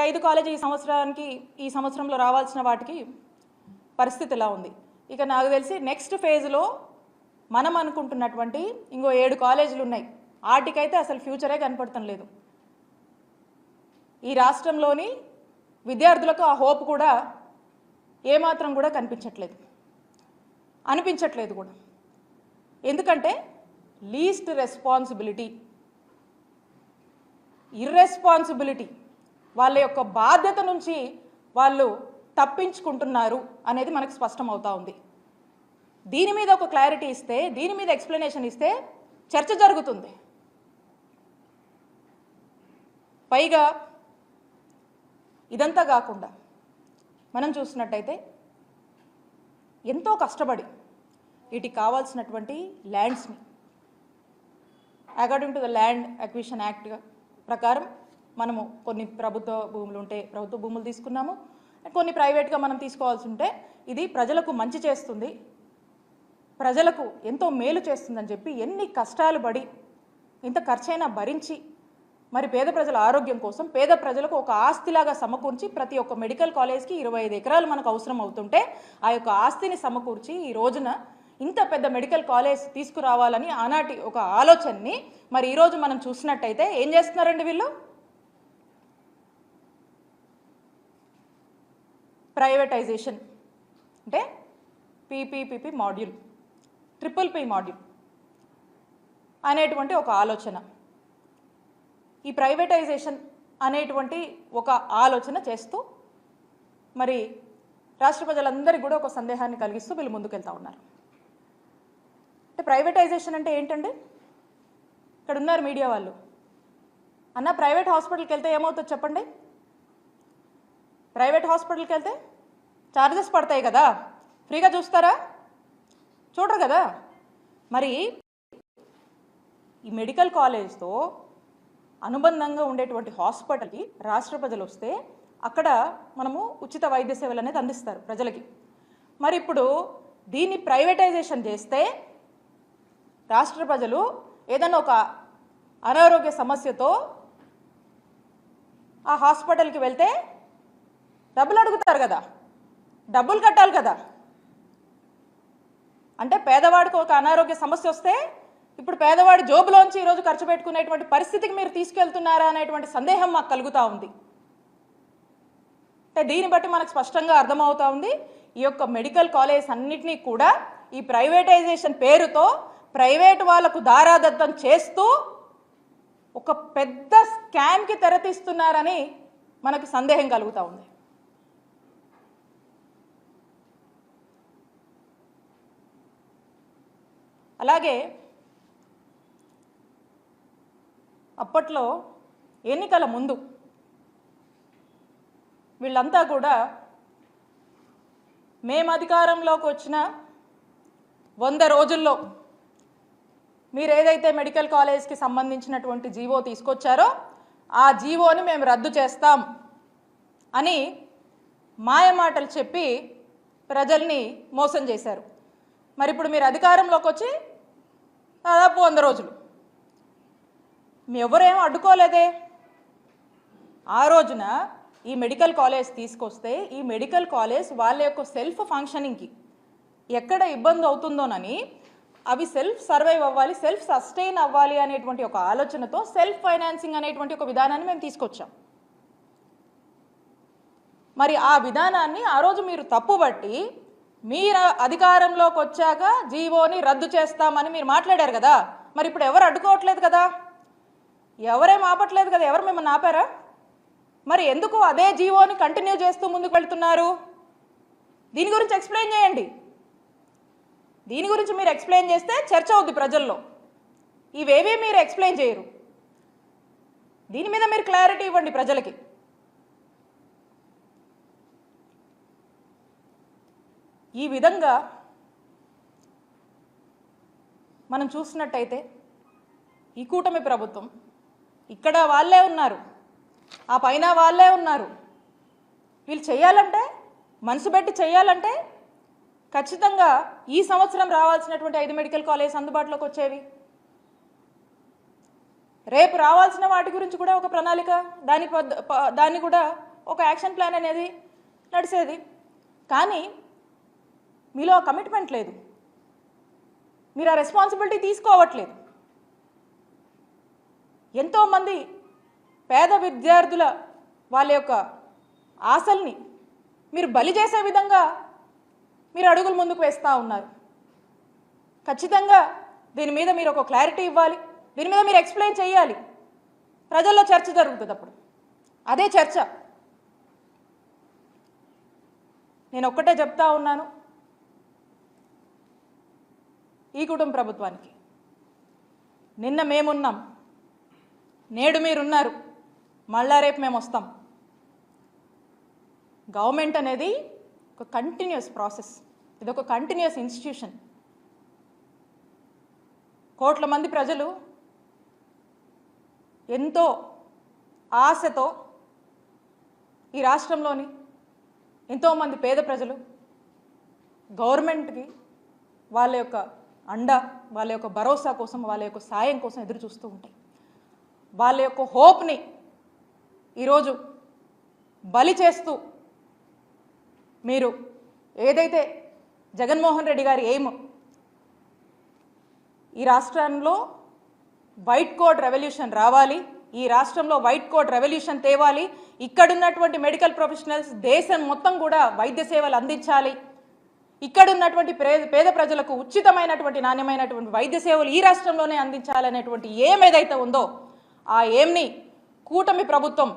5 college ఈ సంవత్సరంలో రావాల్సిన వాటికి పరిస్థితి ఇలా ఉంది. ఇక నాకు తెలిసి నెక్స్ట్ ఫేజ్లో మనం అనుకుంటున్నటువంటి ఇంకో 7 కాలేజీలు ఉన్నాయి. వాటికైతే అసలు ఫ్యూచరే కనపడటం లేదు. ఈ రాష్ట్రంలోని విద్యార్థులకు ఆ హోప్ కూడా ఏమాత్రం కూడా అనిపించట్లేదు కూడా. ఎందుకంటే లీస్ట్ రెస్పాన్సిబిలిటీ, ఇర్రెస్పాన్సిబిలిటీ, వాళ్ళ యొక్క బాధ్యత నుంచి వాళ్ళు తప్పించుకుంటున్నారు అనేది మనకు స్పష్టమవుతా ఉంది. దీని మీద ఒక క్లారిటీ ఇస్తే, దీని మీద ఎక్స్ప్లెనేషన్ ఇస్తే చర్చ జరుగుతుంది. పైగా ఇదంతా కాకుండా మనం చూసినట్టయితే ఎంతో కష్టపడి వీటికి కావాల్సినటువంటి ల్యాండ్స్ని according to the land acquisition act ప్రకారం మనము కొన్ని ప్రభుత్వ భూములు ఉంటే ప్రభుత్వ భూములు తీసుకున్నాము, కొన్ని ప్రైవేట్గా మనం తీసుకోవాల్సి ఉంటే ఇది ప్రజలకు మంచి చేస్తుంది, ప్రజలకు ఎంతో మేలు చేస్తుందని చెప్పి ఎన్ని కష్టాలు పడి ఇంత ఖర్చైనా భరించి మరి పేద ప్రజల ఆరోగ్యం కోసం పేద ప్రజలకు ఒక ఆస్తిలాగా సమకూర్చి ప్రతి ఒక్క మెడికల్ కాలేజ్కి 25 ఎకరాలు మనకు అవసరం అవుతుంటే ఆ యొక్క ఆస్తిని సమకూర్చి ఈ రోజున ఇంత పెద్ద మెడికల్ కాలేజ్ తీసుకురావాలని ఆనాటి ఒక ఆలోచనని మరి ఈరోజు మనం చూసినట్టయితే ఏం చేస్తున్నారండి వీళ్ళు? ప్రైవేటైజేషన్ అంటే PPP module, triple P module అనేటువంటి ఒక ఆలోచన, ఈ ప్రైవేటైజేషన్ అనేటువంటి ఒక ఆలోచన చేస్తూ మరి రాష్ట్ర ప్రజలందరికీ కూడా ఒక సందేహాన్ని కలిగిస్తూ వీళ్ళు ముందుకెళ్తా ఉన్నారు. అంటే ప్రైవేటైజేషన్ అంటే ఏంటండి? ఇక్కడ ఉన్నారు మీడియా వాళ్ళు, అన్న ప్రైవేట్ హాస్పిటల్కి వెళ్తే ఏమవుతుంది చెప్పండి? ప్రైవేట్ హాస్పిటల్కి వెళ్తే ఛార్జెస్ పడతాయి కదా, ఫ్రీగా చూస్తారా? చూడరు కదా. మరి ఈ మెడికల్ కాలేజ్తో అనుబంధంగా ఉండేటువంటి హాస్పిటల్కి రాష్ట్ర ప్రజలు వస్తే అక్కడ మనము ఉచిత వైద్య సేవలు అనేది అందిస్తారు ప్రజలకి. మరి ఇప్పుడు దీన్ని ప్రైవేటైజేషన్ చేస్తే రాష్ట్ర ప్రజలు ఏదైనా ఒక అనారోగ్య సమస్యతో ఆ హాస్పిటల్కి వెళ్తే డబ్బులు అడుగుతారు కదా, డబ్బులు కట్టాలి కదా. అంటే పేదవాడికి ఒక అనారోగ్య సమస్య వస్తే ఇప్పుడు పేదవాడి జోబులోంచి ఈరోజు ఖర్చు పెట్టుకునేటువంటి పరిస్థితికి మీరు తీసుకెళ్తున్నారా అనేటువంటి సందేహం మాకు కలుగుతూ ఉంది. అంటే దీన్ని బట్టి మనకు స్పష్టంగా అర్థమవుతా ఉంది ఈ యొక్క మెడికల్ కాలేజ్ అన్నిటినీ కూడా ఈ ప్రైవేటైజేషన్ పేరుతో ప్రైవేట్ వాళ్లకు దారాదత్తం చేస్తూ ఒక పెద్ద స్కామ్కి తెరతీస్తున్నారని మనకు సందేహం కలుగుతూ ఉంది. అలాగే అప్పట్లో ఎన్నికల ముందు వీళ్ళంతా కూడా మేము అధికారంలోకి వచ్చిన 100 రోజుల్లో మీరు ఏదైతే మెడికల్ కాలేజ్కి సంబంధించినటువంటి జీవో తీసుకొచ్చారో ఆ జీవోని మేము రద్దు చేస్తాం అని మాయమాటలు చెప్పి ప్రజల్ని మోసం చేశారు. మరి ఇప్పుడు మీరు అధికారంలోకి వచ్చి దాదాపు 100 రోజులు ఎవరేం అడ్డుకోలేదే. ఆ రోజున ఈ మెడికల్ కాలేజ్ తీసుకొస్తే ఈ మెడికల్ కాలేజ్ వాళ్ళ యొక్క సెల్ఫ్ ఫంక్షనింగ్కి ఎక్కడ ఇబ్బంది అవుతుందోనని అవి సెల్ఫ్ సర్వైవ్ అవ్వాలి, సెల్ఫ్ సస్టైన్ అవ్వాలి అనేటువంటి ఒక ఆలోచనతో సెల్ఫ్ ఫైనాన్సింగ్ అనేటువంటి ఒక విధానాన్ని మేము తీసుకొచ్చాం. మరి ఆ విధానాన్ని ఆ రోజు మీరు తప్పుబట్టి మీరు అధికారంలోకి వచ్చాక జీవోని రద్దు చేస్తామని మీరు మాట్లాడారు కదా. మరి ఇప్పుడు ఎవరు అడ్డుకోవట్లేదు కదా, ఎవరేం ఆపట్లేదు కదా, ఎవరు మిమ్మల్ని ఆపారా? మరి ఎందుకు అదే జీవోని కంటిన్యూ చేస్తూ ముందుకు వెళ్తున్నారు? దీని గురించి ఎక్స్ప్లెయిన్ చేయండి. దీని గురించి మీరు ఎక్స్ప్లెయిన్ చేస్తే చర్చ అవుద్ది ప్రజల్లో. ఇవేవి మీరు ఎక్స్ప్లెయిన్ చేయరు. దీని మీద మీరు క్లారిటీ ఇవ్వండి ప్రజలకి. ఈ విధంగా మనం చూసినట్టయితే ఈ కూటమి ప్రభుత్వం ఇక్కడ వాళ్ళే ఉన్నారు, ఆ పైన వాళ్ళే ఉన్నారు. వీళ్ళు చేయాలంటే మనసు పెట్టి చేయాలంటే ఖచ్చితంగా ఈ సంవత్సరం రావాల్సినటువంటి 5 మెడికల్ కాలేజ్ అందుబాటులోకి వచ్చేవి. రేపు రావాల్సిన వాటి గురించి కూడా ఒక ప్రణాళిక దాన్ని కూడా ఒక యాక్షన్ ప్లాన్ అనేది నడిచేది. కానీ మీలో కమిట్మెంట్ లేదు, మీరు ఆ రెస్పాన్సిబిలిటీ తీసుకోవట్లేదు. ఎంతోమంది పేద విద్యార్థుల వాళ్ళ యొక్క ఆశల్ని మీరు బలి చేసే విధంగా మీరు అడుగులు ముందుకు వేస్తూ ఉన్నారు. ఖచ్చితంగా దీని మీద మీరు ఒక క్లారిటీ ఇవ్వాలి, దీని మీద మీరు ఎక్స్ప్లెయిన్ చేయాలి. ప్రజల్లో చర్చ జరుగుతుంది, అప్పుడు అదే చర్చ. నేను ఒక్కటే చెప్తా ఉన్నాను, ఈ కుటుంబ ప్రభుత్వానికి నిన్న మేమున్నాం, నేడు మీరున్నారు, మళ్ళా రేపు మేము వస్తాం. గవర్నమెంట్ అనేది ఒక కంటిన్యూస్ ప్రాసెస్, ఇది ఒక కంటిన్యూస్ ఇన్స్టిట్యూషన్. కోట్ల మంది ప్రజలు ఎంతో ఆశతో ఈ రాష్ట్రంలోని ఎంతోమంది పేద ప్రజలు గవర్నమెంట్కి వాళ్ళ యొక్క అండ, వాళ్ళ యొక్క భరోసా కోసం, వాళ్ళ యొక్క సాయం కోసం ఎదురు చూస్తూ ఉంటాయి. వాళ్ళ యొక్క హోప్ని ఈరోజు బలి చేస్తూ మీరు ఏదైతే జగన్మోహన్ రెడ్డి గారి ఎయిమ్ ఈ రాష్ట్రంలో వైట్ కోట్ రెవల్యూషన్ రావాలి, ఈ రాష్ట్రంలో వైట్ కోట్ రెవల్యూషన్ తేవాలి, ఇక్కడున్నటువంటి మెడికల్ ప్రొఫెషనల్స్ దేశం మొత్తం కూడా వైద్య సేవలు అందించాలి, ఇక్కడున్నటువంటి పేద ప్రజలకు ఉచితమైనటువంటి నాణ్యమైనటువంటి వైద్య సేవలు ఈ రాష్ట్రంలోనే అందించాలనేటువంటి ఏం ఏదైతే ఉందో ఆ ఏమ్ని కూటమి ప్రభుత్వం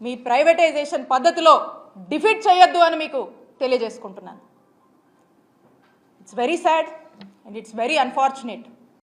మీ ప్రైవేటైజేషన్ పద్ధతిలో డిఫీట్ చేయొద్దు అని మీకు తెలియజేసుకుంటున్నాను. It's very sad and it's very unfortunate.